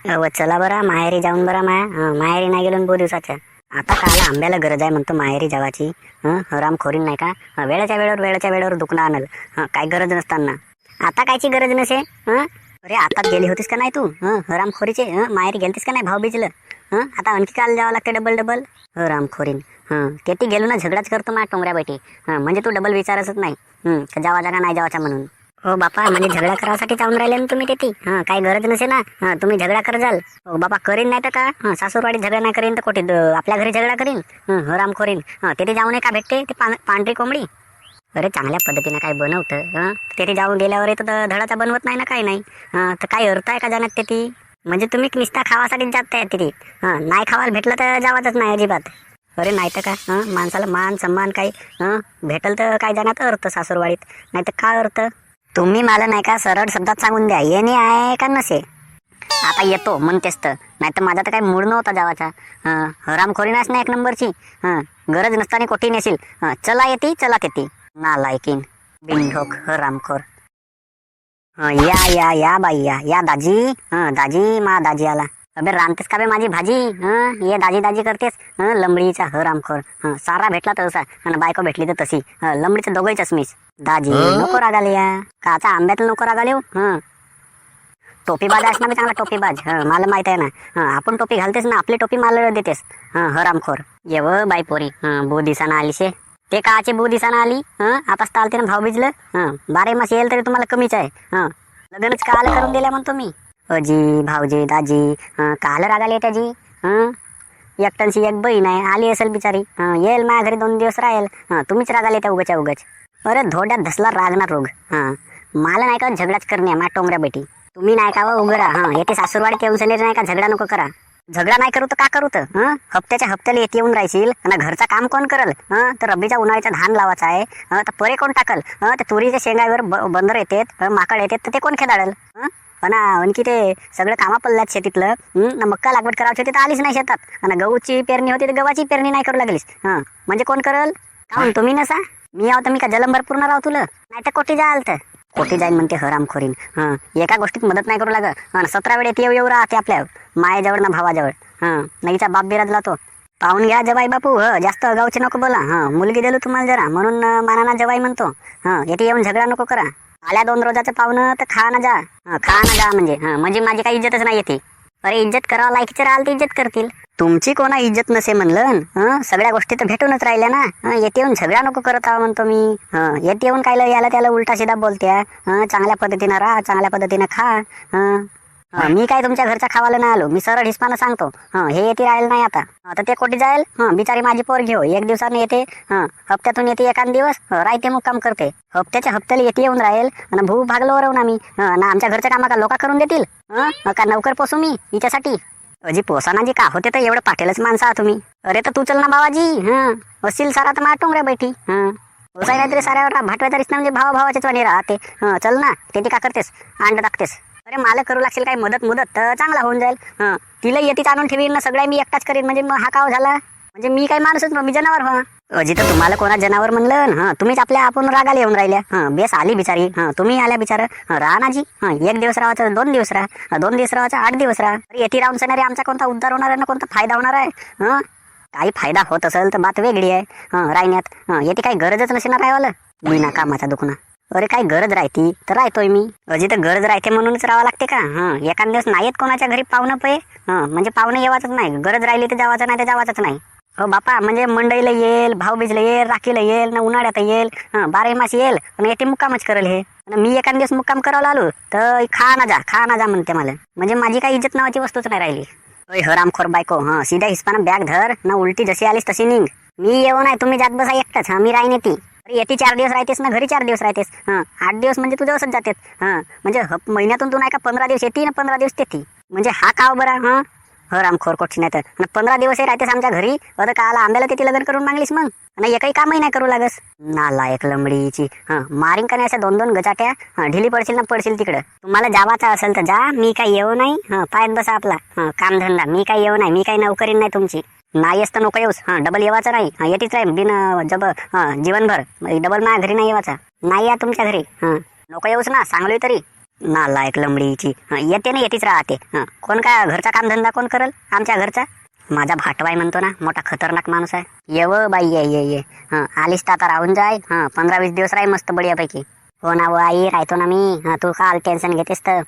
चला बरा माहेरी जाऊन बरा माहेरी नाही गेलो न बहु दिवसाच्या. आता काला आंब्याला गरज आहे म्हणतो माहेरी जावाची. हरामखोरीन नाही का. वेळेच्या वेळेवर दुखणं आणल. काय गरज नसताना आता कायची गरज नसे. अरे आताच गेली होतीस का नाही तू हरामखोरीचे. माहेरी गेलतीस का नाही भाऊबीजला. आता आणखी काल जावं लागते डबल डबल. हरामखोरीन. तेथे गेलो ना झगडाच करतो माझ्या टोंगऱ्या बैठी. म्हणजे तू डबल विचारतच नाही जावा का नाही जावाचा म्हणून. हो बापा म्हणजे झगडा करासाठी जाऊन राहिले ना तुम्ही तेथे. काही गरज नसे ना. तुम्ही झगडा कर जाल. हो बापा करीन नाही तर का सासूरवाडी झगडा नाही करीन तर कोठे आपल्या घरी झगडा करीन. हरामखोरीन. तिथे जाऊन का भेटते ते पांढरी कोंबडी. अरे चांगल्या पद्धतीने काय बनवतं. तिथे जाऊन गेल्यावर तर धडाचा बनवत नाही ना काही नाही. तर काय अर्थ आहे का जाण्यात तेथे. म्हणजे तुम्ही निस्ता खावासाठीच जात आहे तिथे. नाही खावायला भेटलं तर जावाच नाही अजिबात. अरे नाही तर का माणसाला मान सन्मान काही भेटल तर काय जाण्यात अर्थ सासूरवाडीत. नाही तर काय अर्थ. तुम्ही मला नाही का सरळ शब्दात सांगून द्या येणे आहे का नसे. आता येतो म्हणतेस तर. नाही तर माझा तर काही मूड नव्हता जावाचा. हरामखोरी नाच ना एक नंबरची. गरज नसताना कोठी नेशील. चला येते चला तेती नालायकीन बिनढोक हरामखोर. या या या बाई या दाजी. दाजी दाजी आला. अबे रांधतेस का बे माझी भाजी. ये दाजी दाजी करतेस. लंबडीचा हरामखोर. सारा भेटला तसा आणि बायको भेटली तर तशी. लंबडीचं दोघंच मीच. दाजी नको रागाले या. काचा आंब्यातलं नको रागाले हो. टोपीबाज आहेस ना मी चांगला टोपीबाज. मला माहित आहे ना. आपण टोपी घालतेस ना आपली टोपी मला देतेस. हरामखोर. येव बाई पोरी बो दिसाना आली शे. ते काची बो दिसाना आली. आताच चालते ना भाऊ भिजलं. बारे मास येईल तरी तुम्हाला कमीच आहे. लग्नच काल करून दिल्या म्हणतो मी. अजी भाऊजी दाजी काल रागाले त्याची. एकट्यांची एक बहीण आहे आली असेल बिचारी. येईल माझ्या घरी 2 दिवस राहील. तुम्हीच रागाले त्या उगाच्या उगाच. अरे धोड्यात धसला रागणार रोग. मला नाही का झगडाच करणे मा टोंगऱ्या बेटी. तुम्ही नाही का उघडा. येते सासूरवाडी केऊन नाही का झगडा नको करा. झगडा नाही करू तर का करू तर. हप्त्याच्या हप्त्याला येते येऊन राहशील आणि घरचं काम कोण करल. तर रब्बीच्या उन्हाळ्याचा धान लावायचा आहे. तर परे कोण टाकल. त्या तुरीच्या शेंगावर बंदर येतात माकड येतात तर ते कोण खेदाडल. पण आणखी ते सगळं कामा पडल्यात शेतीतलं. मक्का लागवड करायची होती तर आलीच नाही शेतात. आणि गहूची पेरणी होती तर गव्हाची पेरणी नाही करू लागलीस. म्हणजे कोण करल. का तुम्ही नसा. मी आहो तर मी का जलंभर पूर्ण राहू तुला. नाही तर कोठी जाल तर कोठी जाईन म्हणते हरामखोरीन. एका गोष्टीत मदत नाही करू लागत. 17 वेळ येते येऊ राहते आपल्या मायाजवळ ना भावाजवळ. नाहीचा बाप बिराजला तो. पाहून घ्या जवाई बापू. जास्त अगावचे नको बोला. मुलगी दिलो तुम्हाला जरा म्हणून मानाना जवाई म्हणतो. येते येऊन झगडा नको करा. आल्या 2 रोजाचं पाहुणं तर खा ना जा. म्हणजे माझी काही इज्जतच नाही येते. अरे इज्जत करावं लायकीचे राहाल तर इज्जत करतील. तुमची कोणा इज्जत नसे म्हणलं. सगळ्या गोष्टी तर भेटूनच राहिल्या ना. येते येऊन झगडा नको करत आहो म्हणतो मी. येते येऊन काय याला त्याला उलटा सीधा बोलत्या. चांगल्या पद्धतीनं राहा चांगल्या पद्धतीनं खा. मी काय तुमच्या घरचा खावायला नाही आलो. मी सरळ हिस्पानं सांगतो. हे येते राहील नाही आता. आता ते कोटी जाईल. बिचारी माझी पोर घेऊ 1 दिवसाने येते. हप्त्यातून येते एखाद दिवस राहते मुक्काम करते. हप्त्याच्या हप्त्याला येते येऊन राहील आणि भू भागलो वरव ना मी. ना आमच्या घरच्या कामा का लोका करून देतील. का नौकर पोसू मी हिच्यासाठी. अजी पोसाना जी का होते तर एवढं पाठेलच माणसा तुम्ही. अरे तर तू चल ना बाबाजी. असील सारा तर मा टोंगऱ्या बैठी. ओसाई नाहीतरी साऱ्या भाटव्या तरीच ना म्हणजे भावाच्याच वाणी राहते. चल ना ते का करतेस अंड टाकतेस. अरे मला करू लागशील काय मदत तर चांगला होऊन जाईल. तिला येतीच आणून ठेवीन ना सगळ्या मी एकटाच करीन. म्हणजे मग हा काव झाला. म्हणजे मी काही माणूसच मी जनावर अजी तर तुम्हाला कोणा जनावर म्हणलं. तुम्हीच आपल्या आपण रागाला येऊन राहिल्या. बेस आली बिचारी. तुम्ही आल्या बिचार राहा ना जी. 1 दिवस राहायचं 2 दिवस राहा. 2 दिवस राहायचं 8 दिवस राहा. येते राहून सणारे आमचा कोणता उद्धार होणार आहे ना कोणता फायदा होणार आहे. काही फायदा होत असेल तर बात वेगळी आहे. राहण्यात येते काही गरजच नसे ना राहायला. बिना कामाचा दुखणं. अरे काही गरज राहती तर राहतोय मी. अजी तर गरज राहते म्हणूनच राहावं लागते का. एखाद दिवस नाही येत कोणाच्या घरी पाहुणं पे. म्हणजे पाहुणं येवाच नाही. गरज राहिली तर जावाचं नाही तर जावाच नाही. हो बापा म्हणजे मंडईला येईल भाऊबीजला येईल राखीला येईल ना उन्हाळ्यात येईल. 12 मास येईल पण येते मुक्कामच करेल हे. मी एखाद दिवस मुक्काम करायला आलो तर खा ना जा म्हणते मला. म्हणजे माझी काही इज्जत नावाची वस्तूच नाही राहिली. हरामखोर बायको. सीधा हिस्पाना बॅग धर ना उलटी जशी आलीस तशी निघ. मी येऊ नाही तुम्ही जात बसा एकटाच. मी राहीन येते. अरे येते 4 दिवस राहतेस ना घरी 4 दिवस राहतेस. 8 दिवस म्हणजे तुझं असंच जातेत. म्हणजे महिन्यातून तू नाही का 15 दिवस येते ना 15 दिवस तेती. म्हणजे हा काव बरा. हरामखोर कोठी नाही तर 15 दिवसही राहतेस आमच्या घरी. आता काला आंब्याला तेथे लग्न करून मागलीस मग. आणि एकही कामही नाही करू लागस. नालायक लंबडीची. मारीन का नाही अशा 2-2 गचाट्या. ढिली पडशील ना पडशील तिकडं. तुम्हाला जावाचा असेल तर जा. मी काही येऊ नाही. पायात बसा आपला कामधंदा. मी काही येऊ नाही. मी काही नोकरी नाही तुमची. नाही असतं नको येऊस. डबल येवाचं नाही. येतीच राहील बिन जीवनभर. डबल माझ्या घरी नाही येवाचा. नाही या तुमच्या घरी. नको येऊस ना सांगलोय तरी. नालायक लंबडीची येते ना येतीच राहते. कोण काय घरचा कामधंदा कोण करल आमच्या घरचा? माझा भाटवाय म्हणतो ना, मोठा खतरनाक माणूस आहे. ये व बाई ये. आलीस तर आता राहून जाय. 15-20 दिवस राही मस्त बढियापैकी. हो ना व आई, राहतो ना मी. तू काल टेन्शन घेतेस तर